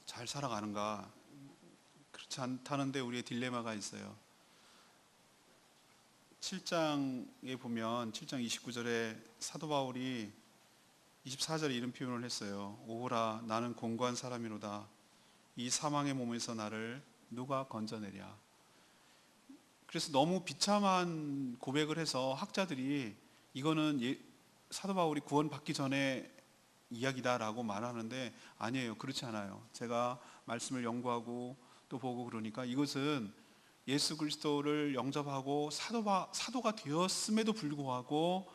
잘 살아가는가? 그렇지 않다는데 우리의 딜레마가 있어요. 7장에 보면 7장 29절에 사도 바울이 24절에 이런 표현을 했어요. 오호라 나는 공고한 사람이로다. 이 사망의 몸에서 나를 누가 건져내랴. 그래서 너무 비참한 고백을 해서 학자들이 이거는 사도 바울이 구원받기 전에 이야기다라고 말하는데 아니에요. 그렇지 않아요. 제가 말씀을 연구하고 또 보고 그러니까 이것은 예수 그리스도를 영접하고 사도가 되었음에도 불구하고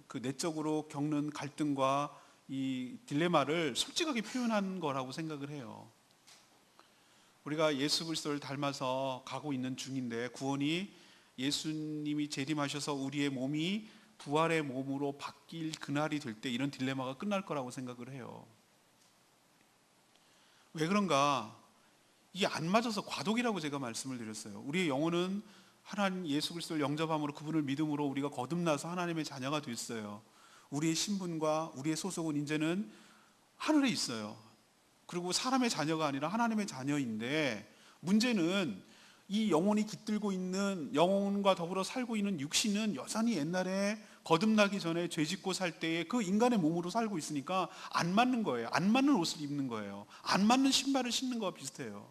그 내적으로 겪는 갈등과 이 딜레마를 솔직하게 표현한 거라고 생각을 해요. 우리가 예수 그리스도를 닮아서 가고 있는 중인데 구원이 예수님이 재림하셔서 우리의 몸이 부활의 몸으로 바뀔 그날이 될 때 이런 딜레마가 끝날 거라고 생각을 해요. 왜 그런가? 이게 안 맞아서 과도기라고 제가 말씀을 드렸어요. 우리의 영혼은 하나님 예수 그리스도를 영접함으로 그분을 믿음으로 우리가 거듭나서 하나님의 자녀가 됐어요. 우리의 신분과 우리의 소속은 이제는 하늘에 있어요. 그리고 사람의 자녀가 아니라 하나님의 자녀인데 문제는 이 영혼이 깃들고 있는 영혼과 더불어 살고 있는 육신은 여전히 옛날에 거듭나기 전에 죄짓고 살 때에 그 인간의 몸으로 살고 있으니까 안 맞는 거예요. 안 맞는 옷을 입는 거예요. 안 맞는 신발을 신는 거와 비슷해요.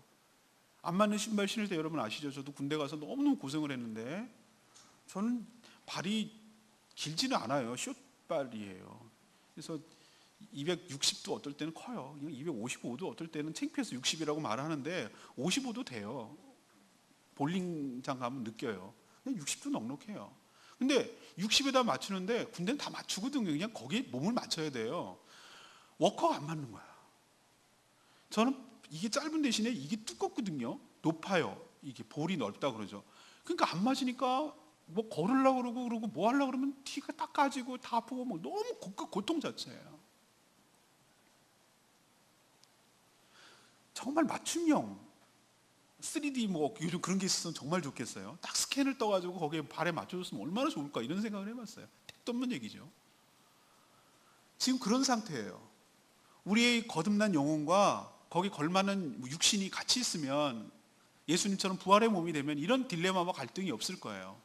안 맞는 신발 신을 때 여러분 아시죠? 저도 군대 가서 너무너무 고생을 했는데 저는 발이 길지는 않아요. 숏발이에요. 그래서 260도 어떨 때는 커요. 255도 어떨 때는 창피해서 60이라고 말하는데 55도 돼요. 볼링장 가면 느껴요. 그냥 60도 넉넉해요. 근데 60에다 맞추는데 군대는 다 맞추거든요. 그냥 거기에 몸을 맞춰야 돼요. 워커가 안 맞는 거야. 저는 이게 짧은 대신에 이게 두껍거든요. 높아요. 이게 볼이 넓다 그러죠. 그러니까 안 맞으니까 뭐 걸으려고 그러고 뭐 하려고 그러면 티가 딱 까지고 다 아프고 뭐 너무 고통 자체예요. 정말 맞춤형 3D 뭐 요즘 그런 게 있었으면 정말 좋겠어요. 딱 스캔을 떠가지고 거기에 발에 맞춰줬으면 얼마나 좋을까 이런 생각을 해봤어요. 택도 없는 얘기죠. 지금 그런 상태예요. 우리의 거듭난 영혼과 거기 걸맞는 육신이 같이 있으면 예수님처럼 부활의 몸이 되면 이런 딜레마와 갈등이 없을 거예요.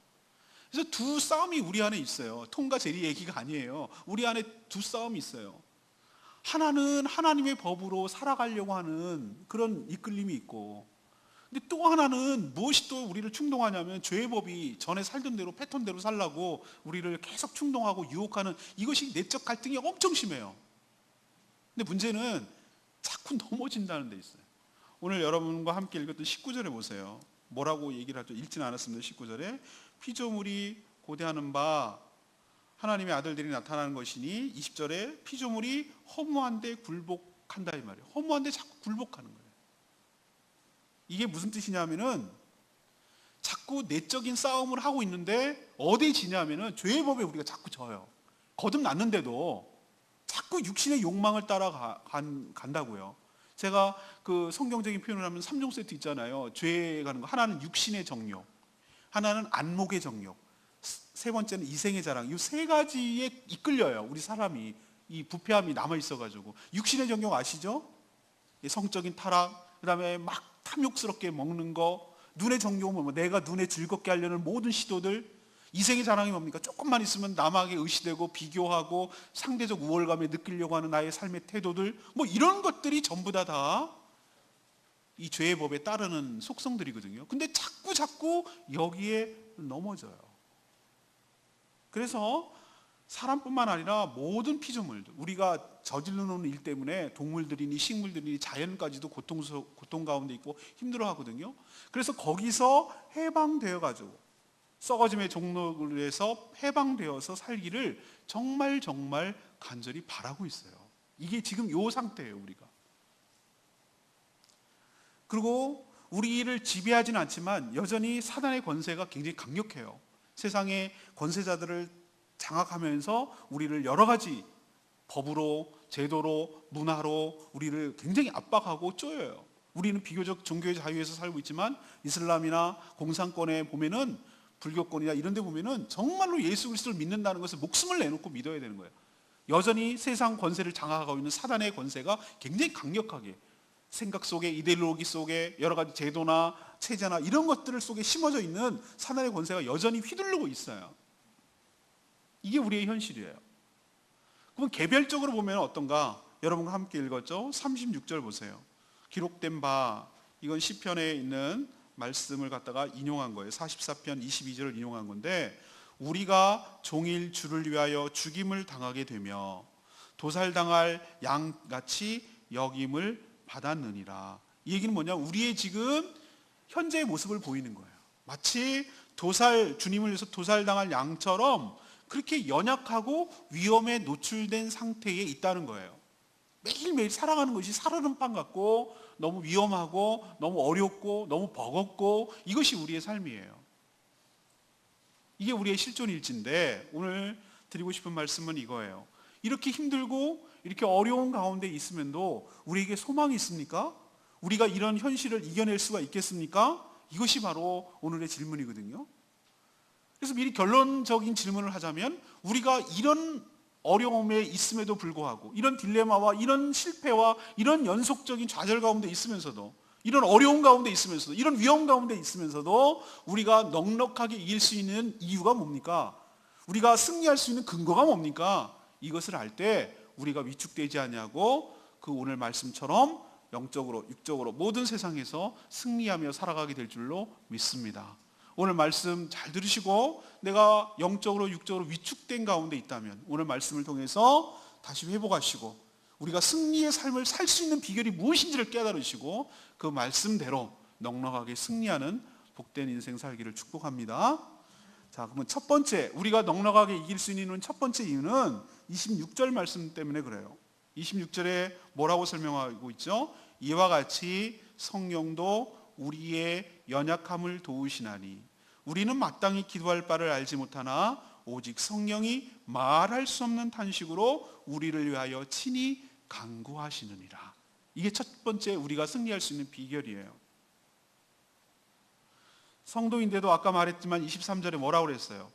그래서 두 싸움이 우리 안에 있어요. 톰과 제리 얘기가 아니에요. 우리 안에 두 싸움이 있어요. 하나는 하나님의 법으로 살아가려고 하는 그런 이끌림이 있고, 근데 또 하나는 무엇이 또 우리를 충동하냐면 죄의 법이 전에 살던 대로 패턴대로 살라고 우리를 계속 충동하고 유혹하는 이것이 내적 갈등이 엄청 심해요. 근데 문제는 자꾸 넘어진다는 데 있어요. 오늘 여러분과 함께 읽었던 19절에 보세요. 뭐라고 얘기를 하죠? 읽지는 않았습니다. 19절에 피조물이 고대하는 바 하나님의 아들들이 나타나는 것이니 20절에 피조물이 허무한데 굴복한다 이 말이에요. 허무한데 자꾸 굴복하는 거예요. 이게 무슨 뜻이냐면은 자꾸 내적인 싸움을 하고 있는데 어디에 지냐면은 죄의 법에 우리가 자꾸 져요. 거듭났는데도 자꾸 육신의 욕망을 따라 간다고요. 제가 그 성경적인 표현을 하면 3종 세트 있잖아요. 죄에 가는 거. 하나는 육신의 정욕, 하나는 안목의 정욕, 세 번째는 이생의 자랑. 이 세 가지에 이끌려요. 우리 사람이 이 부패함이 남아 있어가지고 육신의 정욕 아시죠? 성적인 타락, 그다음에 막 탐욕스럽게 먹는 거, 눈의 정욕은 뭐 내가 눈에 즐겁게 하려는 모든 시도들. 이생의 자랑이 뭡니까? 조금만 있으면 남에게 의시되고 비교하고 상대적 우월감에 느끼려고 하는 나의 삶의 태도들, 뭐 이런 것들이 전부 다 이 죄의 법에 따르는 속성들이거든요. 근데 자꾸 여기에 넘어져요. 그래서 사람뿐만 아니라 모든 피조물들, 우리가 저질러 놓는 일 때문에 동물들이니 식물들이니 자연까지도 고통 가운데 있고 힘들어 하거든요. 그래서 거기서 해방되어 가지고 썩어짐의 종로를 해서 해방되어서 살기를 정말 간절히 바라고 있어요. 이게 지금 요 상태예요, 우리가. 그리고 우리를 지배하지는 않지만 여전히 사단의 권세가 굉장히 강력해요. 세상의 권세자들을 장악하면서 우리를 여러 가지 법으로, 제도로, 문화로 우리를 굉장히 압박하고 쪼여요. 우리는 비교적 종교의 자유에서 살고 있지만 이슬람이나 공산권에 보면은, 불교권이나 이런 데 보면은 정말로 예수 그리스도를 믿는다는 것을 목숨을 내놓고 믿어야 되는 거예요. 여전히 세상 권세를 장악하고 있는 사단의 권세가 굉장히 강력하게 생각 속에, 이데올로기 속에, 여러 가지 제도나 체제나 이런 것들 속에 심어져 있는 사단의 권세가 여전히 휘두르고 있어요. 이게 우리의 현실이에요. 그럼 개별적으로 보면 어떤가? 여러분과 함께 읽었죠? 36절 보세요. 기록된 바, 이건 시편에 있는 말씀을 갖다가 인용한 거예요. 44편 22절을 인용한 건데, 우리가 종일 주를 위하여 죽임을 당하게 되며 도살당할 양같이 여김을 받았느니라. 이 얘기는 뭐냐? 우리의 지금 현재의 모습을 보이는 거예요. 마치 주님을 위해서 도살당할 양처럼 그렇게 연약하고 위험에 노출된 상태에 있다는 거예요. 매일매일 살아가는 것이 사르는 빵 같고 너무 위험하고 너무 어렵고 너무 버겁고 이것이 우리의 삶이에요. 이게 우리의 실존일지인데 오늘 드리고 싶은 말씀은 이거예요. 이렇게 힘들고 이렇게 어려운 가운데 있으면도 우리에게 소망이 있습니까? 우리가 이런 현실을 이겨낼 수가 있겠습니까? 이것이 바로 오늘의 질문이거든요. 그래서 미리 결론적인 질문을 하자면, 우리가 이런 어려움에 있음에도 불구하고, 이런 딜레마와 이런 실패와 이런 연속적인 좌절 가운데 있으면서도, 이런 어려움 가운데 있으면서도, 이런 위험 가운데 있으면서도 우리가 넉넉하게 이길 수 있는 이유가 뭡니까? 우리가 승리할 수 있는 근거가 뭡니까? 이것을 알 때 우리가 위축되지 않냐고, 그 오늘 말씀처럼 영적으로 육적으로 모든 세상에서 승리하며 살아가게 될 줄로 믿습니다. 오늘 말씀 잘 들으시고 내가 영적으로 육적으로 위축된 가운데 있다면 오늘 말씀을 통해서 다시 회복하시고 우리가 승리의 삶을 살 수 있는 비결이 무엇인지를 깨달으시고 그 말씀대로 넉넉하게 승리하는 복된 인생 살기를 축복합니다. 자, 그러면 첫 번째, 우리가 넉넉하게 이길 수 있는 첫 번째 이유는 26절 말씀 때문에 그래요. 26절에 뭐라고 설명하고 있죠? 이와 같이 성령도 우리의 연약함을 도우시나니 우리는 마땅히 기도할 바를 알지 못하나 오직 성령이 말할 수 없는 탄식으로 우리를 위하여 친히 간구하시느니라. 이게 첫 번째 우리가 승리할 수 있는 비결이에요. 성도인데도 아까 말했지만 23절에 뭐라고 그랬어요?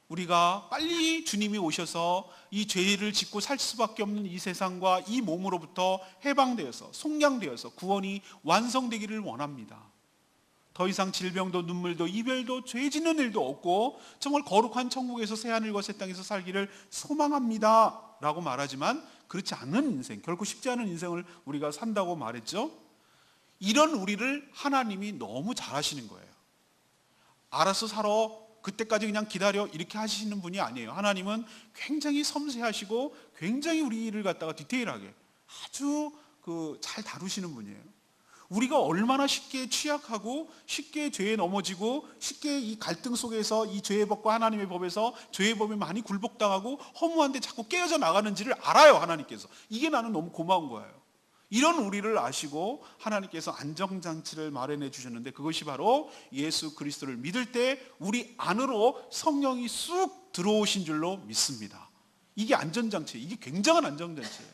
우리가 빨리 주님이 오셔서 이 죄를 짓고 살 수밖에 없는 이 세상과 이 몸으로부터 해방되어서 속량되어서 구원이 완성되기를 원합니다. 더 이상 질병도 눈물도 이별도 죄 짓는 일도 없고 정말 거룩한 천국에서 새하늘과 새 땅에서 살기를 소망합니다 라고 말하지만 그렇지 않은 인생, 결코 쉽지 않은 인생을 우리가 산다고 말했죠. 이런 우리를 하나님이 너무 잘 아시는 거예요. 알아서 살아, 그때까지 그냥 기다려, 이렇게 하시는 분이 아니에요. 하나님은 굉장히 섬세하시고 굉장히 우리 일을 갖다가 디테일하게 아주 잘 다루시는 분이에요. 우리가 얼마나 쉽게 취약하고 쉽게 죄에 넘어지고 쉽게 이 갈등 속에서 이 죄의 법과 하나님의 법에서 죄의 법에 많이 굴복당하고 허무한데 자꾸 깨어져 나가는지를 알아요. 하나님께서. 이게 나는 너무 고마운 거예요. 이런 우리를 아시고 하나님께서 안정장치를 마련해 주셨는데 그것이 바로 예수 그리스도를 믿을 때 우리 안으로 성령이 쑥 들어오신 줄로 믿습니다. 이게 안전장치예요. 이게 굉장한 안정장치예요.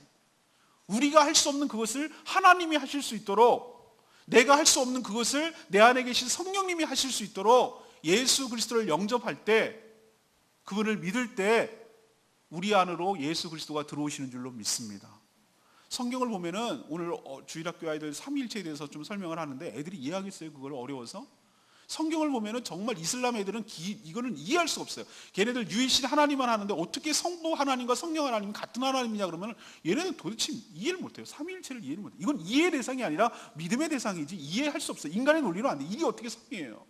우리가 할 수 없는 그것을 하나님이 하실 수 있도록, 내가 할 수 없는 그것을 내 안에 계신 성령님이 하실 수 있도록 예수 그리스도를 영접할 때, 그분을 믿을 때 우리 안으로 예수 그리스도가 들어오시는 줄로 믿습니다. 성경을 보면은 오늘 주일학교 아이들 삼위일체에 대해서 좀 설명을 하는데 애들이 이해하겠어요? 그걸 어려워서? 성경을 보면은 정말 이슬람 애들은 이거는 이해할 수가 없어요. 걔네들 유일신 하나님만 하는데 어떻게 성부 하나님과 성령 하나님이 같은 하나님이냐 그러면 얘네는 도대체 이해를 못해요. 삼위일체를 이해를 못해요. 이건 이해의 대상이 아니라 믿음의 대상이지 이해할 수 없어요. 인간의 논리로 안 돼. 이게 어떻게 성이에요?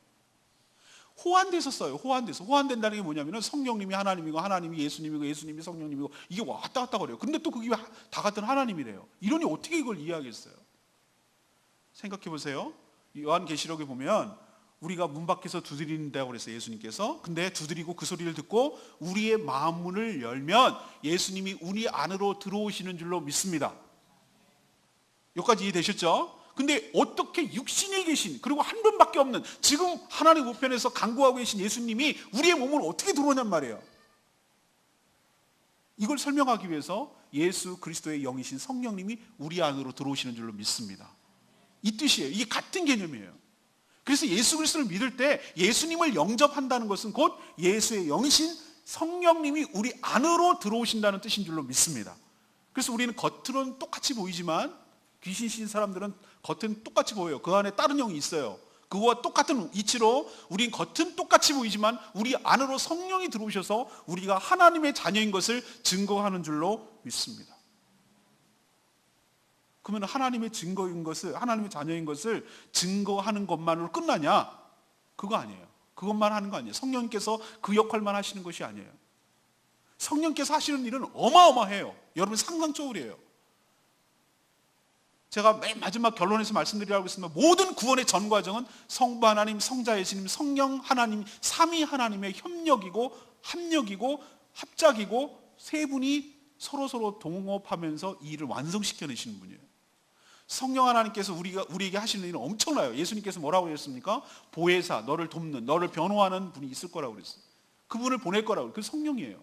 호환돼서 써요. 호환된다는 게 뭐냐면 성령님이 하나님이고 하나님이 예수님이고 예수님이 성령님이고 이게 왔다 갔다 거려요. 근데 또 그게 다 같은 하나님이래요. 이러니 어떻게 이걸 이해하겠어요? 생각해 보세요. 요한계시록에 보면 우리가 문 밖에서 두드린다고 그랬어요. 예수님께서. 근데 두드리고 그 소리를 듣고 우리의 마음 문을 열면 예수님이 우리 안으로 들어오시는 줄로 믿습니다. 여기까지 이해되셨죠? 근데 어떻게 육신이 계신, 그리고 한 분밖에 없는 지금 하나님 우편에서 간구하고 계신 예수님이 우리의 몸을 어떻게 들어오냔 말이에요. 이걸 설명하기 위해서 예수 그리스도의 영이신 성령님이 우리 안으로 들어오시는 줄로 믿습니다. 이 뜻이에요. 이게 같은 개념이에요. 그래서 예수 그리스도를 믿을 때 예수님을 영접한다는 것은 곧 예수의 영이신 성령님이 우리 안으로 들어오신다는 뜻인 줄로 믿습니다. 그래서 우리는 겉으로는 똑같이 보이지만 귀신 신 사람들은 겉은 똑같이 보여요. 그 안에 다른 영이 있어요. 그거와 똑같은 이치로 우린 겉은 똑같이 보이지만 우리 안으로 성령이 들어오셔서 우리가 하나님의 자녀인 것을 증거하는 줄로 믿습니다. 그러면 하나님의 증거인 것을, 하나님의 자녀인 것을 증거하는 것만으로 끝나냐? 그거 아니에요. 그것만 하는 거 아니에요. 성령님께서 그 역할만 하시는 것이 아니에요. 성령께서 하시는 일은 어마어마해요. 여러분 상상 초월이에요. 제가 맨 마지막 결론에서 말씀드리라고 했습니다. 모든 구원의 전 과정은 성부 하나님, 성자 예수님, 성령 하나님, 삼위 하나님의 협력이고 합력이고 합작이고 세 분이 서로 동업하면서 이 일을 완성시켜내시는 분이에요. 성령 하나님께서 우리에게 하시는 일은 엄청나요. 예수님께서 뭐라고 그랬습니까? 보혜사, 너를 돕는, 너를 변호하는 분이 있을 거라고 그랬어요. 그분을 보낼 거라고. 그 성령이에요.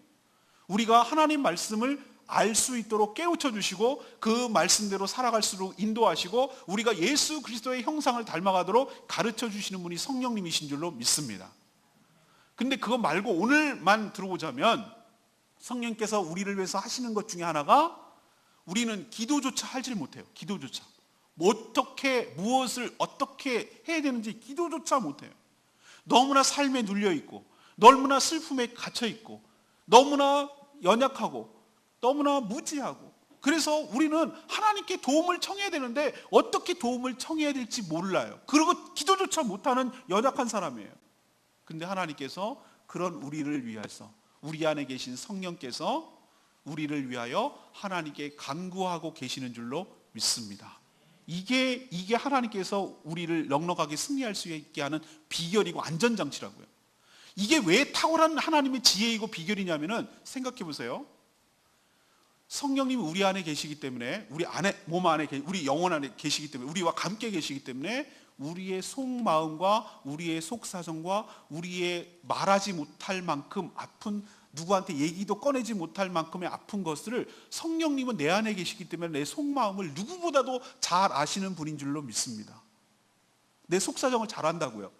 우리가 하나님 말씀을 알 수 있도록 깨우쳐 주시고 그 말씀대로 살아갈수록 인도하시고 우리가 예수 그리스도의 형상을 닮아가도록 가르쳐 주시는 분이 성령님이신 줄로 믿습니다. 근데 그거 말고 오늘만 들어보자면 성령께서 우리를 위해서 하시는 것 중에 하나가 우리는 기도조차 하질 못해요. 기도조차. 무엇을 어떻게 해야 되는지 기도조차 못해요. 너무나 삶에 눌려있고 너무나 슬픔에 갇혀있고 너무나 연약하고 너무나 무지하고 그래서 우리는 하나님께 도움을 청해야 되는데 어떻게 도움을 청해야 될지 몰라요. 그리고 기도조차 못하는 연약한 사람이에요. 근데 하나님께서 그런 우리를 위해서 우리 안에 계신 성령께서 우리를 위하여 하나님께 간구하고 계시는 줄로 믿습니다. 이게 하나님께서 우리를 넉넉하게 승리할 수 있게 하는 비결이고 안전장치라고요. 이게 왜 탁월한 하나님의 지혜이고 비결이냐면은 생각해 보세요. 성령님이 우리 안에 계시기 때문에 우리 안에 몸 안에 우리 영혼 안에 계시기 때문에 우리와 함께 계시기 때문에 우리의 속마음과 우리의 속사정과 우리의 말하지 못할 만큼 아픈 누구한테 얘기도 꺼내지 못할 만큼의 아픈 것을 성령님은 내 안에 계시기 때문에 내 속마음을 누구보다도 잘 아시는 분인 줄로 믿습니다. 내 속사정을 잘 안다고요.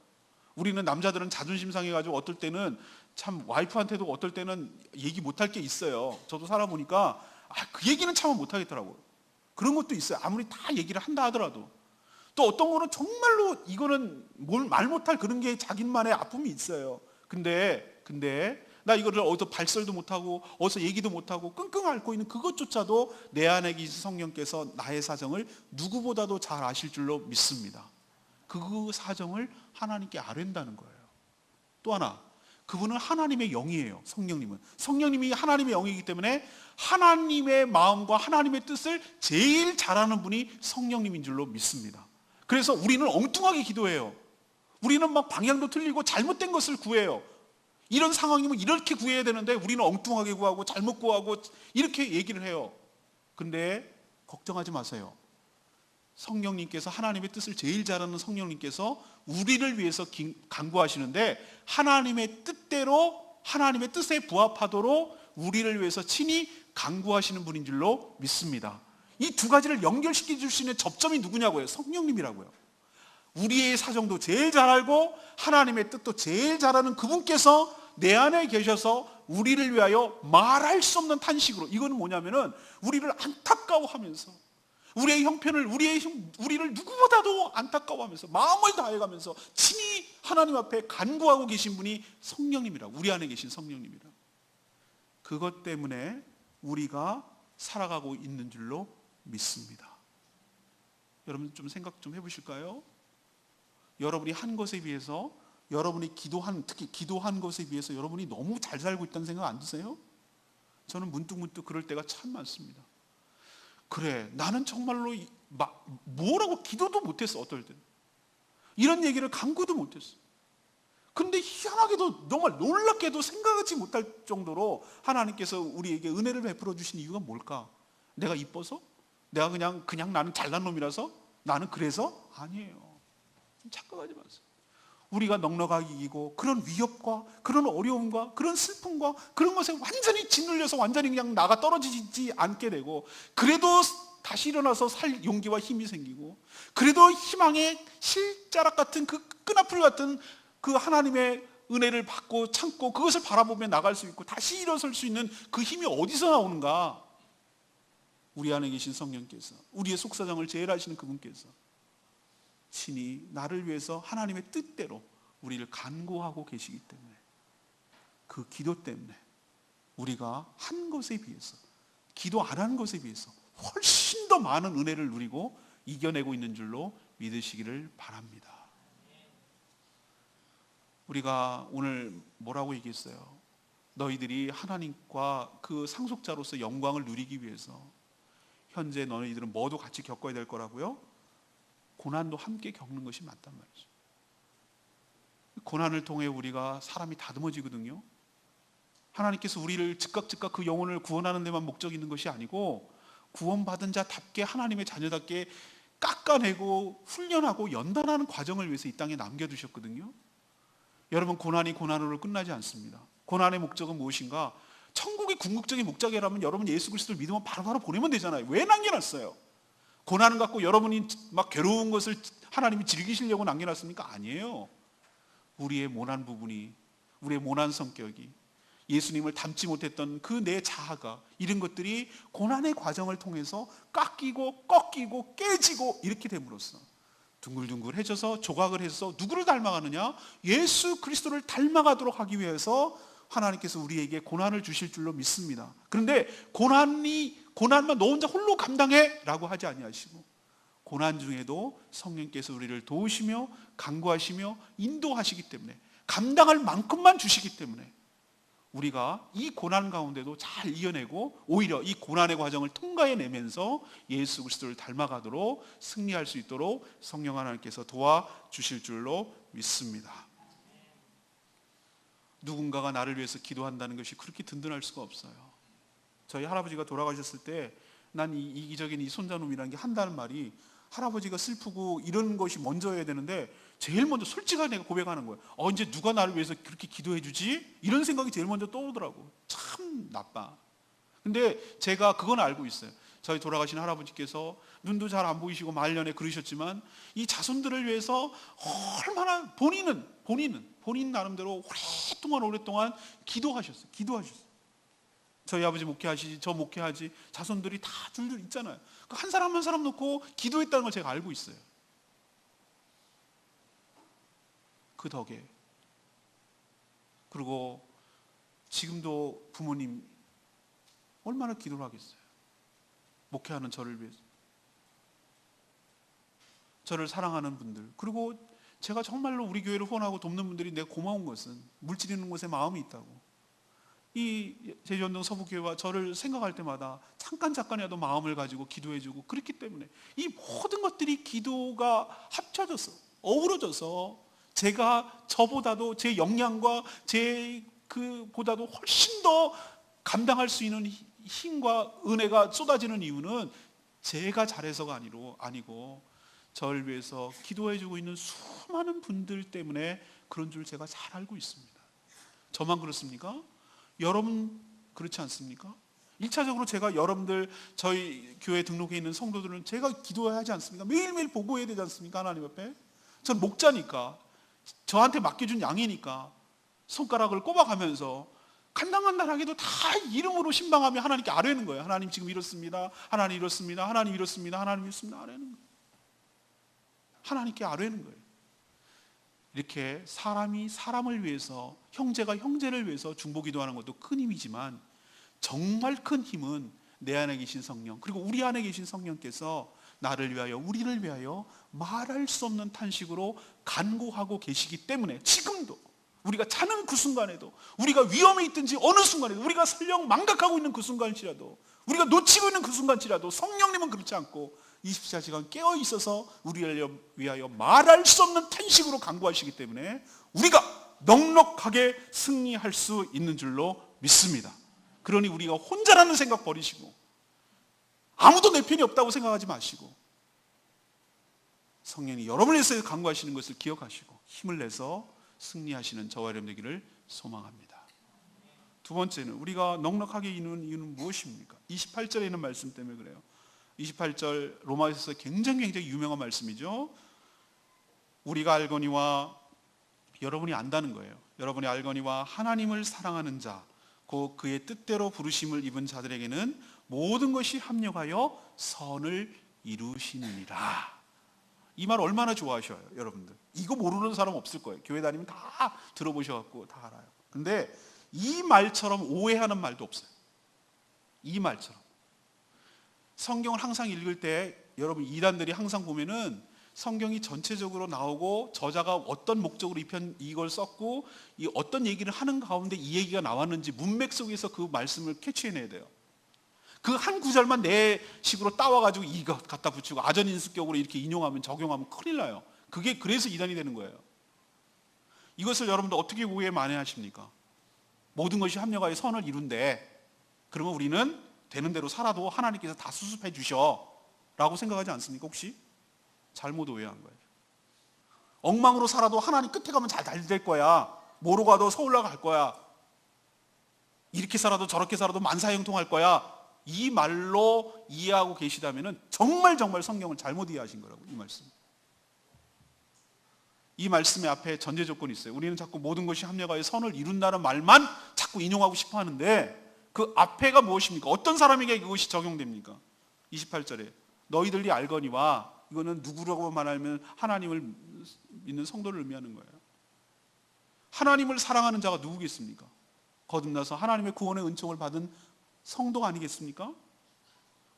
우리는 남자들은 자존심 상해가지고 어떨 때는 참 와이프한테도 어떨 때는 얘기 못할 게 있어요. 저도 살아보니까 그 얘기는 참 못하겠더라고요. 그런 것도 있어요. 아무리 다 얘기를 한다 하더라도. 또 어떤 거는 정말로 이거는 말 못할 그런 게 자기만의 아픔이 있어요. 근데 나 이거를 어디서 발설도 못하고 어디서 얘기도 못하고 끙끙 앓고 있는 그것조차도 내 안에 계신 성령께서 나의 사정을 누구보다도 잘 아실 줄로 믿습니다. 그 사정을 하나님께 아뢰는다는 거예요. 또 하나, 그분은 하나님의 영이에요. 성령님이 하나님의 영이기 때문에 하나님의 마음과 하나님의 뜻을 제일 잘하는 분이 성령님인 줄로 믿습니다. 그래서 우리는 엉뚱하게 기도해요. 우리는 막 방향도 틀리고 잘못된 것을 구해요. 이런 상황이면 이렇게 구해야 되는데 우리는 엉뚱하게 구하고 잘못 구하고 이렇게 얘기를 해요. 근데 걱정하지 마세요. 성령님께서 하나님의 뜻을 제일 잘하는 성령님께서 우리를 위해서 간구하시는데 하나님의 뜻대로 하나님의 뜻에 부합하도록 우리를 위해서 친히 간구하시는 분인 줄로 믿습니다. 이 두 가지를 연결시켜 줄 수 있는 접점이 누구냐고요? 성령님이라고요. 우리의 사정도 제일 잘 알고 하나님의 뜻도 제일 잘하는 그분께서 내 안에 계셔서 우리를 위하여 말할 수 없는 탄식으로, 이거는 뭐냐면은 우리를 안타까워하면서 우리의 형편을 우리를 누구보다도 안타까워하면서 마음을 다해가면서 친히 하나님 앞에 간구하고 계신 분이 성령님이라, 우리 안에 계신 성령님이라. 그것 때문에 우리가 살아가고 있는 줄로 믿습니다. 여러분 좀 생각 좀 해보실까요? 여러분이 한 것에 비해서, 여러분이 특히 기도한 것에 비해서 여러분이 너무 잘 살고 있다는 생각 안 드세요? 저는 문득문득 그럴 때가 참 많습니다. 그래, 나는 정말로 뭐라고 기도도 못했어. 어떨 때는 이런 얘기를 간구도 못했어. 근데 희한하게도 정말 놀랍게도 생각하지 못할 정도로 하나님께서 우리에게 은혜를 베풀어 주신 이유가 뭘까? 내가 이뻐서? 내가 그냥 나는 잘난 놈이라서? 나는 그래서? 아니에요. 착각하지 마세요. 우리가 넉넉하게 이기고 그런 위협과 그런 어려움과 그런 슬픔과 그런 것에 완전히 짓눌려서 완전히 그냥 나가 떨어지지 않게 되고, 그래도 다시 일어나서 살 용기와 힘이 생기고, 그래도 희망의 실자락 같은 그 끈앞을 같은 그 하나님의 은혜를 받고 참고 그것을 바라보며 나갈 수 있고 다시 일어설 수 있는 그 힘이 어디서 나오는가? 우리 안에 계신 성령께서, 우리의 속사정을 제일 아시는 그분께서 친히 나를 위해서 하나님의 뜻대로 우리를 간구하고 계시기 때문에, 그 기도 때문에 우리가 한 것에 비해서, 기도 안 한 것에 비해서 훨씬 더 많은 은혜를 누리고 이겨내고 있는 줄로 믿으시기를 바랍니다. 우리가 오늘 뭐라고 얘기했어요? 너희들이 하나님과 그 상속자로서 영광을 누리기 위해서 현재 너희들은 뭐도 같이 겪어야 될 거라고요? 고난도 함께 겪는 것이 맞단 말이죠. 고난을 통해 우리가 사람이 다듬어지거든요. 하나님께서 우리를 즉각 그 영혼을 구원하는 데만 목적이 있는 것이 아니고, 구원받은 자답게 하나님의 자녀답게 깎아내고 훈련하고 연단하는 과정을 위해서 이 땅에 남겨두셨거든요. 여러분, 고난이 고난으로 끝나지 않습니다. 고난의 목적은 무엇인가? 천국의 궁극적인 목적이라면 여러분 예수 그리스도를 믿으면 바로바로 보내면 되잖아요. 왜 남겨놨어요? 고난을 갖고 여러분이 막 괴로운 것을 하나님이 즐기시려고 남겨놨습니까? 아니에요. 우리의 모난 부분이, 우리의 모난 성격이, 예수님을 닮지 못했던 그 내 자아가, 이런 것들이 고난의 과정을 통해서 깎이고 꺾이고 깨지고 이렇게 됨으로써 둥글둥글해져서 조각을 해서 누구를 닮아가느냐? 예수 그리스도를 닮아가도록 하기 위해서 하나님께서 우리에게 고난을 주실 줄로 믿습니다. 그런데 고난만 너 혼자 홀로 감당해 라고 하지 아니하시고, 고난 중에도 성령께서 우리를 도우시며 간구하시며 인도하시기 때문에, 감당할 만큼만 주시기 때문에 우리가 이 고난 가운데도 잘 이겨내고 오히려 이 고난의 과정을 통과해내면서 예수 그리스도를 닮아가도록 승리할 수 있도록 성령 하나님께서 도와주실 줄로 믿습니다. 누군가가 나를 위해서 기도한다는 것이 그렇게 든든할 수가 없어요. 저희 할아버지가 돌아가셨을 때 난 이기적인 이 손자놈이라는 게 한다는 말이, 할아버지가 슬프고 이런 것이 먼저여야 되는데 제일 먼저 솔직하게 내가 고백하는 거예요. 이제 누가 나를 위해서 그렇게 기도해 주지? 이런 생각이 제일 먼저 떠오르더라고. 참 나빠. 근데 제가 그건 알고 있어요. 저희 돌아가신 할아버지께서 눈도 잘 안 보이시고 말년에 그러셨지만 이 자손들을 위해서 얼마나 본인 나름대로 오랫동안 기도하셨어요. 저희 아버지 목회하시지, 저 목회하지, 자손들이 다 줄줄 있잖아요. 한 사람 한 사람 놓고 기도했다는 걸 제가 알고 있어요. 그 덕에. 그리고 지금도 부모님 얼마나 기도를 하겠어요. 목회하는 저를 위해서. 저를 사랑하는 분들, 그리고 제가 정말로 우리 교회를 후원하고 돕는 분들이 내가 고마운 것은 물질 있는 곳에 마음이 있다고. 이 제주연동 서부교회와 저를 생각할 때마다 잠깐이라도 마음을 가지고 기도해주고, 그렇기 때문에 이 모든 것들이 기도가 합쳐져서 어우러져서 제가 저보다도 제 역량과 제 그보다도 훨씬 더 감당할 수 있는 힘과 은혜가 쏟아지는 이유는 제가 잘해서가 아니고 저를 위해서 기도해주고 있는 수많은 분들 때문에 그런 줄 제가 잘 알고 있습니다. 저만 그렇습니까? 여러분 그렇지 않습니까? 1차적으로 제가 여러분들, 저희 교회에 등록해 있는 성도들은 제가 기도해야 하지 않습니까? 매일매일 보고해야 되지 않습니까? 하나님 앞에. 전 목자니까, 저한테 맡겨준 양이니까 손가락을 꼽아가면서 간당간당하게도 다 이름으로 신방하며 하나님께 아뢰는 거예요. 하나님 지금 이렇습니다. 하나님 이렇습니다. 하나님 이렇습니다. 하나님 이렇습니다. 아뢰는 거예요. 하나님께 아뢰는 거예요. 이렇게 사람이 사람을 위해서, 형제가 형제를 위해서 중보기도하는 것도 큰 힘이지만, 정말 큰 힘은 내 안에 계신 성령, 그리고 우리 안에 계신 성령께서 나를 위하여, 우리를 위하여 말할 수 없는 탄식으로 간구하고 계시기 때문에, 지금도 우리가 자는 그 순간에도, 우리가 위험에 있든지 어느 순간에도, 우리가 설령 망각하고 있는 그 순간이라도, 우리가 놓치고 있는 그 순간이라도 성령님은 그렇지 않고 24시간 깨어 있어서 우리를 위하여 말할 수 없는 탄식으로 간구하시기 때문에 우리가 넉넉하게 승리할 수 있는 줄로 믿습니다. 그러니 우리가 혼자라는 생각 버리시고, 아무도 내 편이 없다고 생각하지 마시고, 성령이 여러분을 위해서 간구하시는 것을 기억하시고 힘을 내서 승리하시는 저와 여러분 되기를 소망합니다. 두 번째는, 우리가 넉넉하게 이루는 이유는 무엇입니까? 28절에 있는 말씀 때문에 그래요. 28절 로마에서 굉장히 유명한 말씀이죠. 우리가 알거니와, 여러분이 안다는 거예요. 여러분이 알거니와 하나님을 사랑하는 자, 곧 그의 뜻대로 부르심을 입은 자들에게는 모든 것이 합력하여 선을 이루시느니라. 이 말 얼마나 좋아하셔요, 여러분들. 이거 모르는 사람 없을 거예요. 교회 다니면 다 들어보셔갖고 다 알아요. 근데 이 말처럼 오해하는 말도 없어요. 이 말처럼. 성경을 항상 읽을 때 여러분 이단들이 항상 보면은 성경이 전체적으로 나오고 저자가 어떤 목적으로 이걸 썼고 이 어떤 얘기를 하는 가운데 이 얘기가 나왔는지 문맥 속에서 그 말씀을 캐치해내야 돼요. 그 한 구절만 내 식으로 따와가지고 이거 갖다 붙이고 아전인수격으로 이렇게 인용하면 적용하면 큰일 나요. 그게 그래서 이단이 되는 거예요. 이것을 여러분들 어떻게 오해 많이 하십니까? 모든 것이 합력하여 선을 이룬대. 그러면 우리는 되는 대로 살아도 하나님께서 다 수습해 주셔 라고 생각하지 않습니까? 혹시? 잘못 오해한 거예요. 엉망으로 살아도 하나님 끝에 가면 잘 될 거야. 뭐로 가도 서울로 갈 거야. 이렇게 살아도 저렇게 살아도 만사형통할 거야. 이 말로 이해하고 계시다면 정말 성경을 잘못 이해하신 거라고. 이 말씀. 이 말씀의 앞에 전제 조건이 있어요. 우리는 자꾸 모든 것이 합력하여 선을 이룬다는 말만 자꾸 인용하고 싶어 하는데 그 앞에가 무엇입니까? 어떤 사람에게 그것이 적용됩니까? 28절에 너희들이 알거니와, 이거는 누구라고 말하면 하나님을 믿는 성도를 의미하는 거예요. 하나님을 사랑하는 자가 누구겠습니까? 거듭나서 하나님의 구원의 은총을 받은 성도가 아니겠습니까?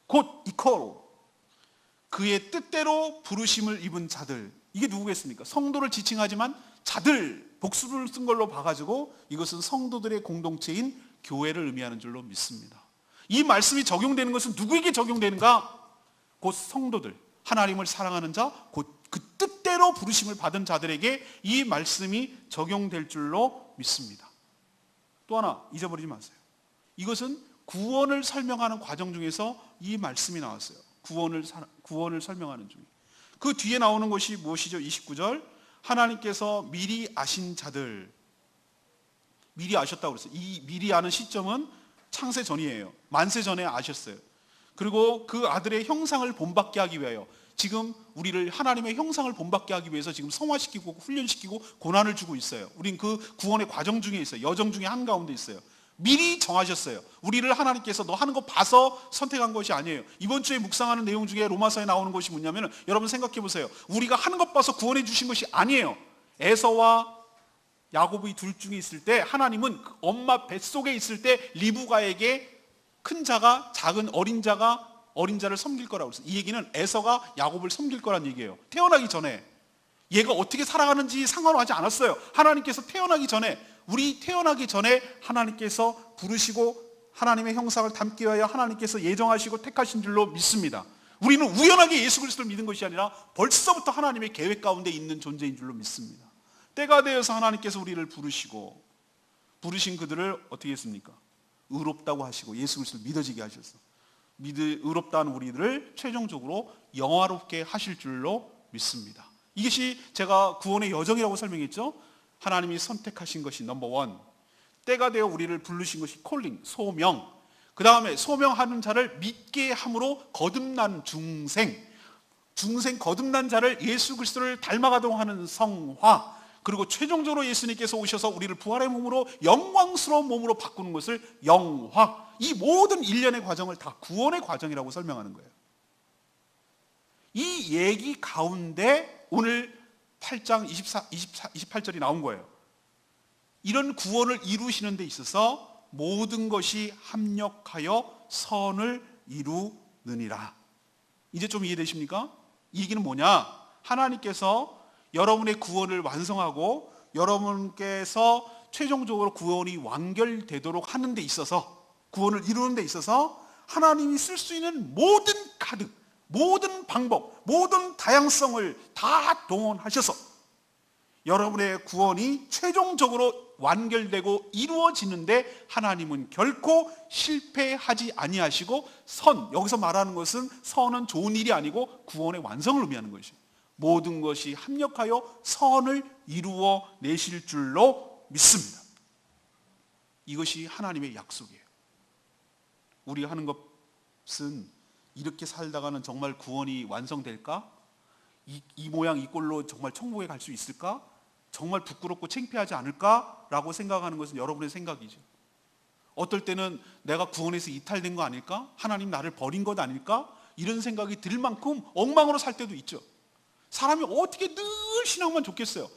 곧 이퀄 그의 뜻대로 부르심을 입은 자들, 이게 누구겠습니까? 성도를 지칭하지만 자들 복수를 쓴 걸로 봐가지고 이것은 성도들의 공동체인 교회를 의미하는 줄로 믿습니다. 이 말씀이 적용되는 것은 누구에게 적용되는가? 곧 성도들, 하나님을 사랑하는 자, 곧 그 뜻대로 부르심을 받은 자들에게 이 말씀이 적용될 줄로 믿습니다. 또 하나 잊어버리지 마세요. 이것은 구원을 설명하는 과정 중에서 이 말씀이 나왔어요. 구원을 설명하는 중에. 그 뒤에 나오는 것이 무엇이죠? 29절. 하나님께서 미리 아신 자들. 미리 아셨다고 그랬어요. 이 미리 아는 시점은 창세 전이에요. 만세 전에 아셨어요. 그리고 그 아들의 형상을 본받게 하기 위하여, 지금 우리를 하나님의 형상을 본받게 하기 위해서 지금 성화시키고 훈련시키고 고난을 주고 있어요. 우린 그 구원의 과정 중에 있어요. 여정 중에 한가운데 있어요. 미리 정하셨어요. 우리를 하나님께서 너 하는 거 봐서 선택한 것이 아니에요. 이번 주에 묵상하는 내용 중에 로마서에 나오는 것이 뭐냐면, 여러분 생각해 보세요. 우리가 하는 것 봐서 구원해 주신 것이 아니에요. 에서와 야곱의 둘 중에 있을 때 하나님은 엄마 뱃속에 있을 때 리브가에게 큰 자가 작은 어린 자를 섬길 거라고 그랬어요. 이 얘기는 에서가 야곱을 섬길 거란 얘기예요. 태어나기 전에. 얘가 어떻게 살아가는지 상관하지 않았어요. 하나님께서 태어나기 전에, 우리 태어나기 전에 하나님께서 부르시고 하나님의 형상을 담기 위하여 하나님께서 예정하시고 택하신 줄로 믿습니다. 우리는 우연하게 예수 그리스도를 믿은 것이 아니라 벌써부터 하나님의 계획 가운데 있는 존재인 줄로 믿습니다. 때가 되어서 하나님께서 우리를 부르시고, 부르신 그들을 어떻게 했습니까? 의롭다고 하시고 예수 그리스도를 믿어지게 하셔서 의롭다는 우리들을 최종적으로 영화롭게 하실 줄로 믿습니다. 이것이 제가 구원의 여정이라고 설명했죠. 하나님이 선택하신 것이 넘버 원, 때가 되어 우리를 부르신 것이 콜링, 소명, 그 다음에 소명하는 자를 믿게 함으로 거듭난 중생 거듭난 자를 예수 그리스도를 닮아가도록 하는 성화, 그리고 최종적으로 예수님께서 오셔서 우리를 부활의 몸으로 영광스러운 몸으로 바꾸는 것을 영화, 이 모든 일련의 과정을 다 구원의 과정이라고 설명하는 거예요. 이 얘기 가운데 오늘 8장 28절이 나온 거예요. 이런 구원을 이루시는 데 있어서 모든 것이 합력하여 선을 이루느니라. 이제 좀 이해되십니까? 이 얘기는 뭐냐? 하나님께서 여러분의 구원을 완성하고 여러분께서 최종적으로 구원이 완결되도록 하는 데 있어서, 구원을 이루는 데 있어서 하나님이 쓸 수 있는 모든 카드, 모든 방법, 모든 다양성을 다 동원하셔서 여러분의 구원이 최종적으로 완결되고 이루어지는데 하나님은 결코 실패하지 아니하시고, 여기서 말하는 것은 선은 좋은 일이 아니고 구원의 완성을 의미하는 것이죠. 모든 것이 합력하여 선을 이루어 내실 줄로 믿습니다. 이것이 하나님의 약속이에요. 우리가 하는 것은 이렇게 살다가는 정말 구원이 완성될까? 이 모양 이 꼴로 정말 천국에 갈 수 있을까? 정말 부끄럽고 창피하지 않을까? 라고 생각하는 것은 여러분의 생각이죠. 어떨 때는 내가 구원에서 이탈된 거 아닐까? 하나님 나를 버린 것 아닐까? 이런 생각이 들 만큼 엉망으로 살 때도 있죠. 사람이 어떻게 늘 신앙만 좋겠어요?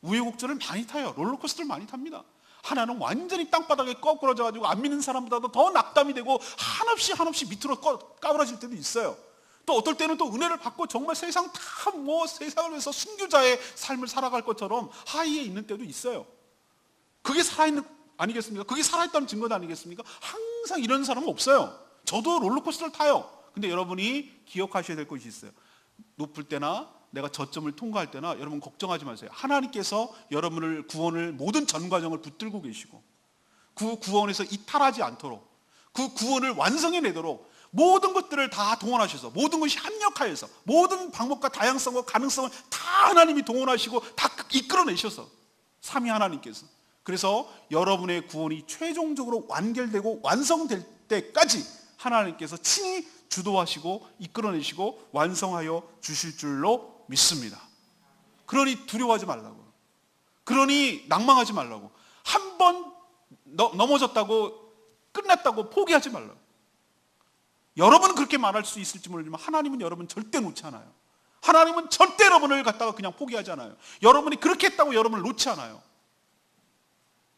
우여곡절을 많이 타요. 롤러코스터를 많이 탑니다. 하나는 완전히 땅바닥에 거꾸러져가지고 안 믿는 사람보다도 더 낙담이 되고 한없이 밑으로 까부러질 때도 있어요. 또 어떨 때는 또 은혜를 받고 정말 세상을 위해서 순교자의 삶을 살아갈 것처럼 하이에 있는 때도 있어요. 그게 살아있는 아니겠습니까? 그게 살아있다는 증거 아니겠습니까? 항상 이런 사람은 없어요. 저도 롤러코스터를 타요. 근데 여러분이 기억하셔야 될 것이 있어요. 높을 때나 내가 저점을 통과할 때나 여러분 걱정하지 마세요. 하나님께서 여러분을 구원을 모든 전 과정을 붙들고 계시고 그 구원에서 이탈하지 않도록 그 구원을 완성해내도록 모든 것들을 다 동원하셔서 모든 것이 합력하여서 모든 방법과 다양성과 가능성을 다 하나님이 동원하시고 다 이끌어내셔서 삼위 하나님께서 그래서 여러분의 구원이 최종적으로 완결되고 완성될 때까지 하나님께서 친히 주도하시고 이끌어내시고 완성하여 주실 줄로 믿습니다. 그러니 두려워하지 말라고. 그러니 낭망하지 말라고. 한 번 넘어졌다고 끝났다고 포기하지 말라고. 여러분은 그렇게 말할 수 있을지 모르지만 하나님은 여러분 절대 놓지 않아요. 하나님은 절대 여러분을 갖다가 그냥 포기하지 않아요. 여러분이 그렇게 했다고 여러분을 놓지 않아요.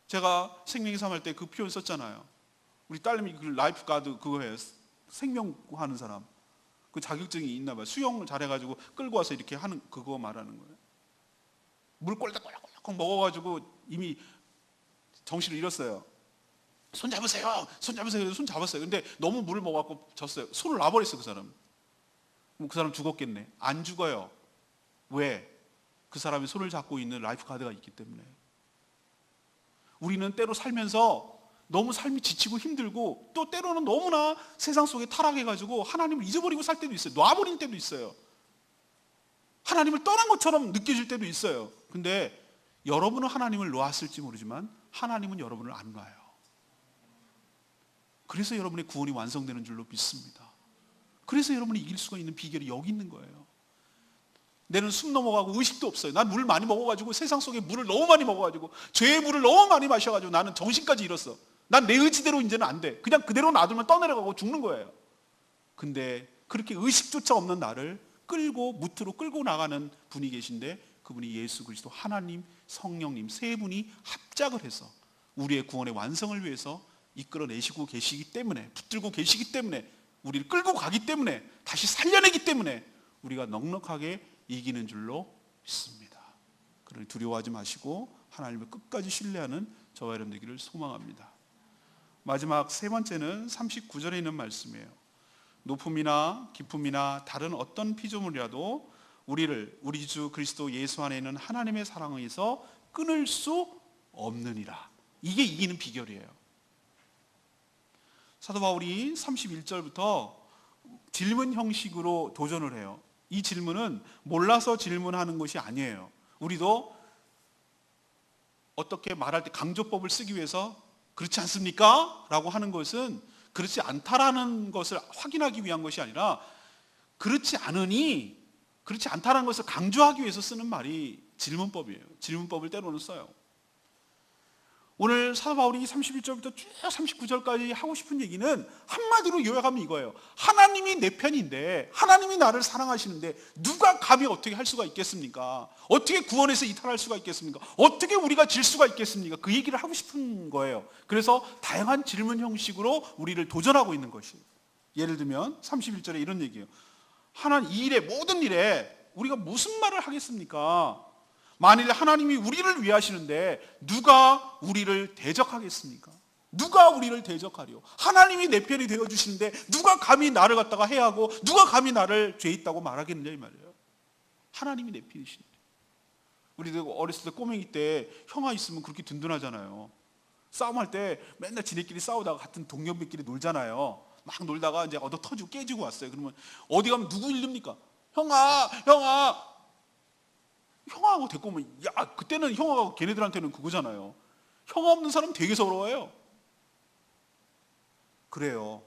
제가 생명의 삶 할 때 그 표현 썼잖아요. 우리 딸님이 그 라이프 가드 그거예요. 생명하는 사람. 그 자격증이 있나 봐요. 수영을 잘해가지고 끌고 와서 이렇게 하는 그거 말하는 거예요. 물 꼴딱꼴딱 먹어가지고 이미 정신을 잃었어요. 손 잡으세요. 손 잡으세요. 손 잡았어요. 근데 너무 물을 먹어갖고 졌어요. 손을 놔버렸어 그 사람. 그 사람 죽었겠네. 안 죽어요. 왜? 그 사람이 손을 잡고 있는 라이프 가드가 있기 때문에. 우리는 때로 살면서 너무 삶이 지치고 힘들고 또 때로는 너무나 세상 속에 타락해가지고 하나님을 잊어버리고 살 때도 있어요. 놔버린 때도 있어요. 하나님을 떠난 것처럼 느껴질 때도 있어요. 근데 여러분은 하나님을 놓았을지 모르지만 하나님은 여러분을 안 놔요. 그래서 여러분의 구원이 완성되는 줄로 믿습니다. 그래서 여러분이 이길 수가 있는 비결이 여기 있는 거예요. 내는 숨 넘어가고 의식도 없어요. 난 물 많이 먹어가지고 세상 속에 물을 너무 많이 먹어가지고 죄의 물을 너무 많이 마셔가지고 나는 정신까지 잃었어. 난 내 의지대로 이제는 안 돼. 그냥 그대로 놔두면 떠내려가고 죽는 거예요. 근데 그렇게 의식조차 없는 나를 끌고 무트로 끌고 나가는 분이 계신데 그분이 예수 그리스도 하나님 성령님 세 분이 합작을 해서 우리의 구원의 완성을 위해서 이끌어내시고 계시기 때문에 붙들고 계시기 때문에 우리를 끌고 가기 때문에 다시 살려내기 때문에 우리가 넉넉하게 이기는 줄로 믿습니다. 그러니 두려워하지 마시고 하나님을 끝까지 신뢰하는 저와 여러분 되기를 소망합니다. 마지막 세 번째는 39절에 있는 말씀이에요. 높음이나 깊음이나 다른 어떤 피조물이라도 우리 주 그리스도 예수 안에 있는 하나님의 사랑에서 끊을 수 없느니라. 이게 이기는 비결이에요. 사도 바울이 31절부터 질문 형식으로 도전을 해요. 이 질문은 몰라서 질문하는 것이 아니에요. 우리도 어떻게 말할 때 강조법을 쓰기 위해서 그렇지 않습니까? 라고 하는 것은 그렇지 않다라는 것을 확인하기 위한 것이 아니라 그렇지 않다라는 것을 강조하기 위해서 쓰는 말이 질문법이에요. 질문법을 때로는 써요. 오늘 사도 바울이 31절부터 쭉 39절까지 하고 싶은 얘기는 한마디로 요약하면 이거예요. 하나님이 내 편인데 하나님이 나를 사랑하시는데 누가 감히 어떻게 할 수가 있겠습니까? 어떻게 구원에서 이탈할 수가 있겠습니까? 어떻게 우리가 질 수가 있겠습니까? 그 얘기를 하고 싶은 거예요. 그래서 다양한 질문 형식으로 우리를 도전하고 있는 것이에요. 예를 들면 31절에 이런 얘기예요. 하나님 이 일에 모든 일에 우리가 무슨 말을 하겠습니까? 만일 하나님이 우리를 위하시는데 누가 우리를 대적하겠습니까? 누가 우리를 대적하리요? 하나님이 내 편이 되어주시는데 누가 감히 나를 갖다가 해하고 누가 감히 나를 죄 있다고 말하겠느냐 이 말이에요. 하나님이 내 편이신데. 우리도 어렸을 때 꼬맹이 때 형아 있으면 그렇게 든든하잖아요. 싸움할 때 맨날 지네끼리 싸우다가 같은 동년배끼리 놀잖아요. 막 놀다가 이제 얻어 터지고 깨지고 왔어요. 그러면 어디 가면 누구 이릅니까? 형아 형아하고 데리고 오면 야 그때는 형아가 걔네들한테는 그거잖아요. 형아 없는 사람 되게 서러워요. 그래요.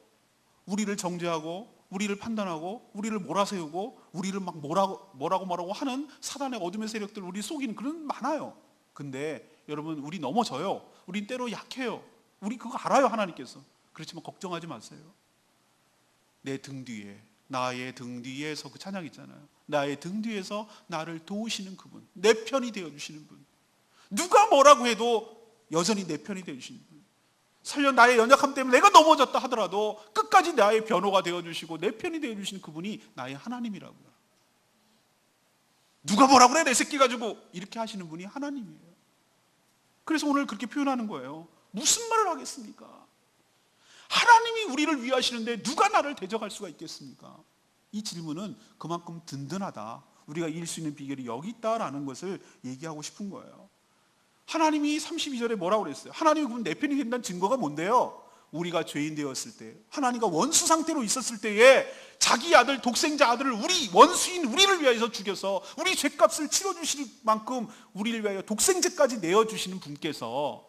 우리를 정죄하고 우리를 판단하고 우리를 몰아세우고 우리를 막 뭐라고 하는 사단의 어둠의 세력들 우리 속이는 그런 많아요. 근데 여러분 우리 넘어져요. 우린 때로 약해요. 우리 그거 알아요, 하나님께서. 그렇지만 걱정하지 마세요. 내 등 뒤에, 나의 등 뒤에서, 그 찬양 있잖아요. 나의 등 뒤에서 나를 도우시는 그분, 내 편이 되어주시는 분, 누가 뭐라고 해도 여전히 내 편이 되어주시는 분, 설령 나의 연약함 때문에 내가 넘어졌다 하더라도 끝까지 나의 변호가 되어주시고 내 편이 되어주시는 그분이 나의 하나님이라고요. 누가 뭐라고 그래 내 새끼 가지고, 이렇게 하시는 분이 하나님이에요. 그래서 오늘 그렇게 표현하는 거예요. 무슨 말을 하겠습니까? 하나님이 우리를 위하시는데 누가 나를 대적할 수가 있겠습니까? 이 질문은 그만큼 든든하다, 우리가 이길 수 있는 비결이 여기 있다라는 것을 얘기하고 싶은 거예요. 하나님이 32절에 뭐라고 그랬어요? 하나님이 그럼 내 편이 된다는 증거가 뭔데요? 우리가 죄인 되었을 때, 하나님과 원수 상태로 있었을 때에 자기 아들, 독생자 아들을, 우리 원수인 우리를 위해서 죽여서 우리 죄값을 치러주실 만큼 우리를 위하여 독생자까지 내어주시는 분께서,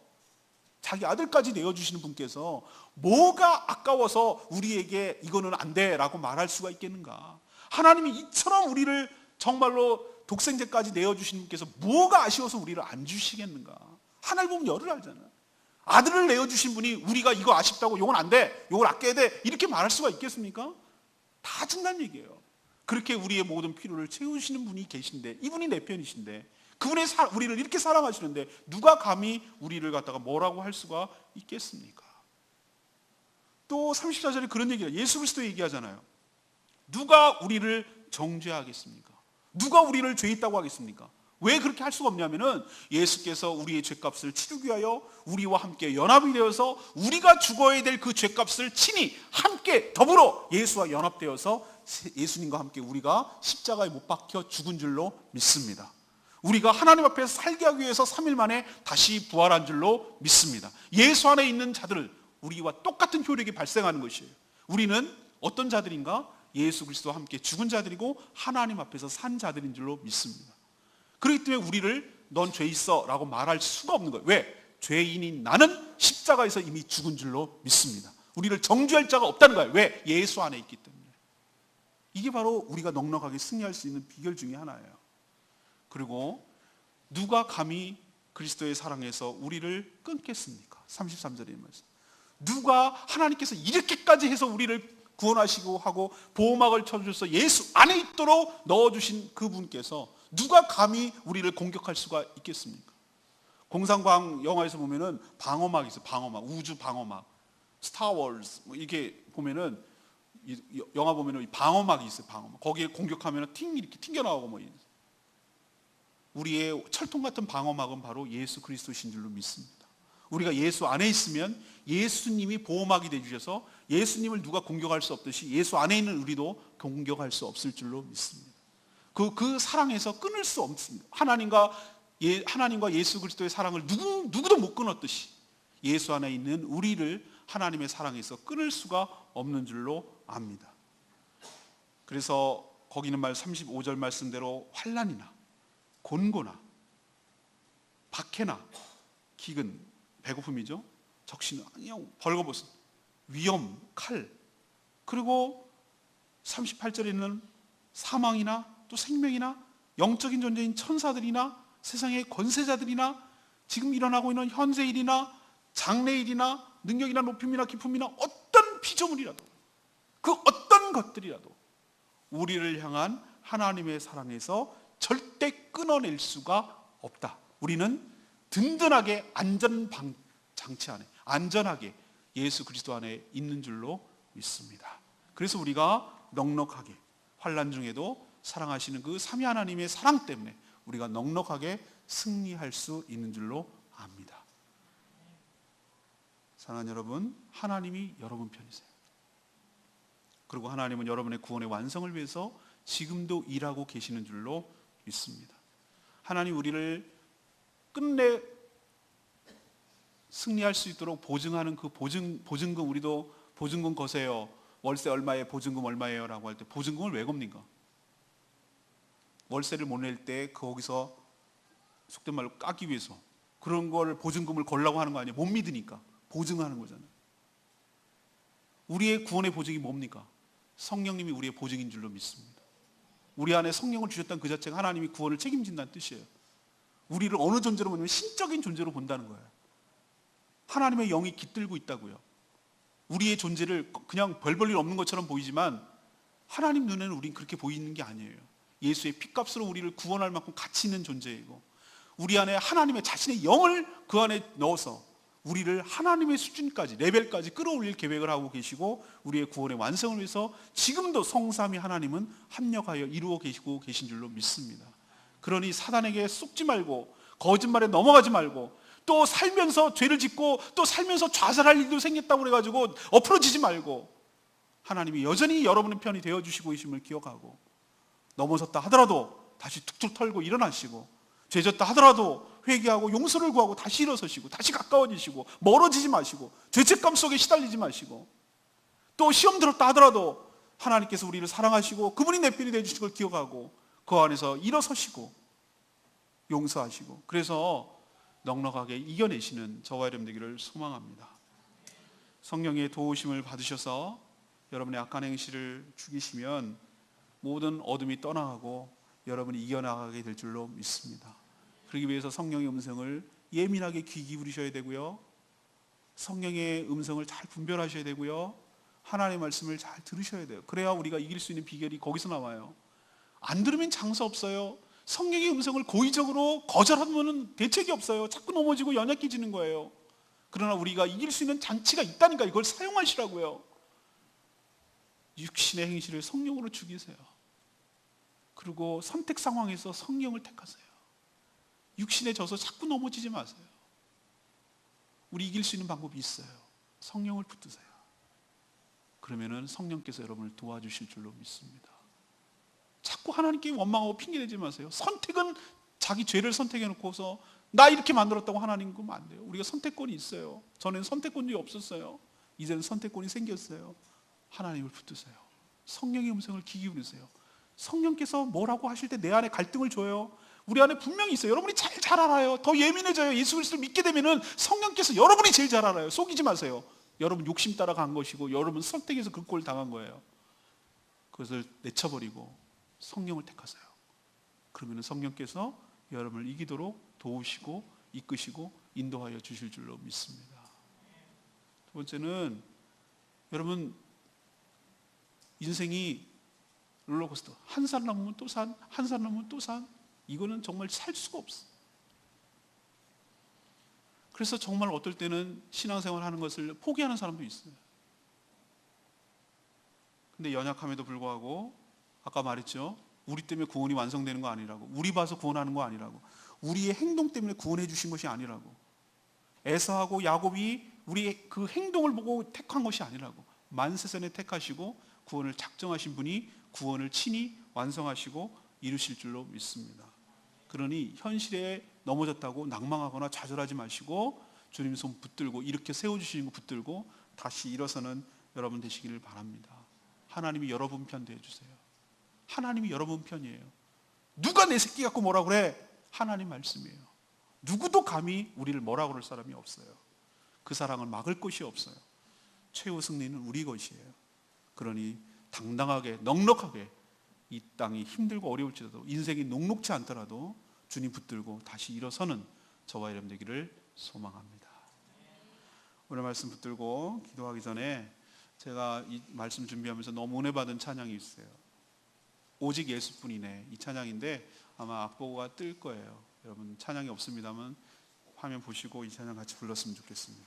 자기 아들까지 내어주시는 분께서 뭐가 아까워서 우리에게 이거는 안 돼 라고 말할 수가 있겠는가? 하나님이 이처럼 우리를 정말로 독생자까지 내어주시는 분께서 뭐가 아쉬워서 우리를 안 주시겠는가? 하늘 보면 열을 알잖아요. 아들을 내어주신 분이 우리가 이거 아쉽다고 이건 안 돼, 이걸 아껴야 돼, 이렇게 말할 수가 있겠습니까? 다 준다는 얘기예요. 그렇게 우리의 모든 필요를 채우시는 분이 계신데, 이분이 내 편이신데, 그분의 우리를 이렇게 사랑하시는데 누가 감히 우리를 갖다가 뭐라고 할 수가 있겠습니까? 또 34절에 그런 얘기를, 예수 그리스도 얘기하잖아요. 누가 우리를 정죄하겠습니까? 누가 우리를 죄 있다고 하겠습니까? 왜 그렇게 할 수가 없냐면은 예수께서 우리의 죄값을 치르기 위하여 우리와 함께 연합이 되어서 우리가 죽어야 될 그 죄값을 친히 함께 더불어 예수와 연합되어서 예수님과 함께 우리가 십자가에 못 박혀 죽은 줄로 믿습니다. 우리가 하나님 앞에서 살게 하기 위해서 3일 만에 다시 부활한 줄로 믿습니다. 예수 안에 있는 자들을 우리와 똑같은 효력이 발생하는 것이에요. 우리는 어떤 자들인가? 예수 그리스도와 함께 죽은 자들이고 하나님 앞에서 산 자들인 줄로 믿습니다. 그렇기 때문에 우리를 넌 죄 있어 라고 말할 수가 없는 거예요. 왜? 죄인인 나는 십자가에서 이미 죽은 줄로 믿습니다. 우리를 정죄할 자가 없다는 거예요. 왜? 예수 안에 있기 때문에. 이게 바로 우리가 넉넉하게 승리할 수 있는 비결 중에 하나예요. 그리고 누가 감히 그리스도의 사랑에서 우리를 끊겠습니까? 33절의 말씀. 누가, 하나님께서 이렇게까지 해서 우리를 구원하시고 하고 보호막을 쳐주셔서 예수 안에 있도록 넣어주신 그분께서 누가 감히 우리를 공격할 수가 있겠습니까? 공상과학 영화에서 보면은 방어막이 있어요. 방어막, 우주 방어막, 스타워즈 뭐 이게 보면은 영화 보면은 방어막이 있어요. 방어막. 거기에 공격하면은 이렇게 튕겨 나오고 뭐. 우리의 철통 같은 방어막은 바로 예수 그리스도신 줄로 믿습니다. 우리가 예수 안에 있으면 예수님이 보호막이 되주셔서 예수님을 누가 공격할 수 없듯이 예수 안에 있는 우리도 공격할 수 없을 줄로 믿습니다. 그 사랑에서 끊을 수 없습니다. 하나님과 예수 그리스도의 사랑을 누구도 못 끊었듯이 예수 안에 있는 우리를 하나님의 사랑에서 끊을 수가 없는 줄로 압니다. 그래서 거기는 35절 말씀대로 환난이나 곤고나 박해나 기근, 배고픔이죠. 적신, 벌거벗은, 위험, 칼, 그리고 38절에는 사망이나 또 생명이나 영적인 존재인 천사들이나 세상의 권세자들이나 지금 일어나고 있는 현세일이나 장래일이나 능력이나 높임이나 기쁨이나 어떤 피조물이라도, 그 어떤 것들이라도 우리를 향한 하나님의 사랑에서 절대 끊어낼 수가 없다. 우리는 든든하게 장치 안에 안전하게 예수 그리스도 안에 있는 줄로 믿습니다. 그래서 우리가 넉넉하게 환난 중에도 사랑하시는 그 삼위 하나님의 사랑 때문에 우리가 넉넉하게 승리할 수 있는 줄로 압니다. 사랑하는 여러분, 하나님이 여러분 편이세요. 그리고 하나님은 여러분의 구원의 완성을 위해서 지금도 일하고 계시는 줄로 믿습니다. 하나님 우리를 끝내 승리할 수 있도록 보증하는 그 보증금, 우리도 보증금 거세요. 월세 얼마에 보증금 얼마예요? 라고 할 때 보증금을 왜 겁니까? 월세를 못 낼 때 거기서 속된 말로 까기 위해서 그런 걸 보증금을 걸라고 하는 거 아니에요? 못 믿으니까 보증하는 거잖아요. 우리의 구원의 보증이 뭡니까? 성령님이 우리의 보증인 줄로 믿습니다. 우리 안에 성령을 주셨다는 그 자체가 하나님이 구원을 책임진다는 뜻이에요. 우리를 어느 존재로 보냐면 신적인 존재로 본다는 거예요. 하나님의 영이 깃들고 있다고요. 우리의 존재를 그냥 별 볼 일 없는 것처럼 보이지만 하나님 눈에는 우린 그렇게 보이는 게 아니에요. 예수의 피값으로 우리를 구원할 만큼 가치 있는 존재이고, 우리 안에 하나님의 자신의 영을 그 안에 넣어서 우리를 하나님의 수준까지, 레벨까지 끌어올릴 계획을 하고 계시고, 우리의 구원의 완성을 위해서 지금도 성삼위 하나님은 합력하여 이루어 계시고 계신 줄로 믿습니다. 그러니 사단에게 속지 말고, 거짓말에 넘어가지 말고, 또 살면서 죄를 짓고 또 살면서 좌절할 일도 생겼다고 그래가지고 엎어지지 말고, 하나님이 여전히 여러분의 편이 되어주시고 계심을 기억하고, 넘어졌다 하더라도 다시 툭툭 털고 일어나시고, 죄졌다 하더라도 회개하고 용서를 구하고 다시 일어서시고, 다시 가까워지시고, 멀어지지 마시고, 죄책감 속에 시달리지 마시고, 또 시험 들었다 하더라도 하나님께서 우리를 사랑하시고 그분이 내 편이 되어주신 걸 기억하고 그 안에서 일어서시고 용서하시고, 그래서 넉넉하게 이겨내시는 저와 여러분 되기를 소망합니다. 성령의 도우심을 받으셔서 여러분의 악한 행실을 죽이시면 모든 어둠이 떠나가고 여러분이 이겨나가게 될 줄로 믿습니다. 그러기 위해서 성령의 음성을 예민하게 귀 기울이셔야 되고요, 성령의 음성을 잘 분별하셔야 되고요, 하나님의 말씀을 잘 들으셔야 돼요. 그래야 우리가 이길 수 있는 비결이 거기서 나와요. 안 들으면 장사 없어요. 성령의 음성을 고의적으로 거절하면 대책이 없어요. 자꾸 넘어지고 연약해지는 거예요. 그러나 우리가 이길 수 있는 장치가 있다니까 이걸 사용하시라고요. 육신의 행실을 성령으로 죽이세요. 그리고 선택 상황에서 성령을 택하세요. 육신에 져서 자꾸 넘어지지 마세요. 우리 이길 수 있는 방법이 있어요. 성령을 붙드세요. 그러면은 성령께서 여러분을 도와주실 줄로 믿습니다. 자꾸 하나님께 원망하고 핑계대지 마세요. 선택은 자기 죄를 선택해놓고서 나 이렇게 만들었다고 하나님 그러면 안 돼요. 우리가 선택권이 있어요. 전에는 선택권이 없었어요. 이제는 선택권이 생겼어요. 하나님을 붙드세요. 성령의 음성을 귀 기울이세요. 성령께서 뭐라고 하실 때 내 안에 갈등을 줘요. 우리 안에 분명히 있어요. 여러분이 잘 알아요. 더 예민해져요. 예수 그리스도를 믿게 되면은 성령께서 여러분이 제일 잘 알아요. 속이지 마세요. 여러분 욕심 따라 간 것이고 여러분 선택해서 그 꼴을 당한 거예요. 그것을 내쳐버리고 성령을 택하세요. 그러면 성령께서 여러분을 이기도록 도우시고 이끄시고 인도하여 주실 줄로 믿습니다. 두 번째는, 여러분 인생이 롤러코스터, 한 산 넘으면 또 산, 한 산 넘으면 또 산, 이거는 정말 살 수가 없어. 그래서 정말 어떨 때는 신앙생활 하는 것을 포기하는 사람도 있어요. 근데 연약함에도 불구하고 아까 말했죠, 우리 때문에 구원이 완성되는 거 아니라고, 우리 봐서 구원하는 거 아니라고, 우리의 행동 때문에 구원해 주신 것이 아니라고, 에사하고 야곱이 우리의 그 행동을 보고 택한 것이 아니라고, 만세전에 택하시고 구원을 작정하신 분이 구원을 친히 완성하시고 이루실 줄로 믿습니다. 그러니 현실에 넘어졌다고 낭망하거나 좌절하지 마시고 주님 손 붙들고, 이렇게 세워주시는 거 붙들고 다시 일어서는 여러분 되시기를 바랍니다. 하나님이 여러분 편 되어주세요. 하나님이 여러분 편이에요. 누가 내 새끼 갖고 뭐라 그래? 하나님 말씀이에요. 누구도 감히 우리를 뭐라 그럴 사람이 없어요. 그 사랑을 막을 것이 없어요. 최후 승리는 우리 것이에요. 그러니 당당하게 넉넉하게 이 땅이 힘들고 어려울지라도, 인생이 녹록지 않더라도 주님 붙들고 다시 일어서는 저와 여러분 되기를 소망합니다. 오늘 말씀 붙들고 기도하기 전에 제가 이 말씀 준비하면서 너무 은혜 받은 찬양이 있어요. 오직 예수뿐이네, 이 찬양인데 아마 악보가 뜰 거예요. 여러분 찬양이 없습니다만 화면 보시고 이 찬양 같이 불렀으면 좋겠습니다.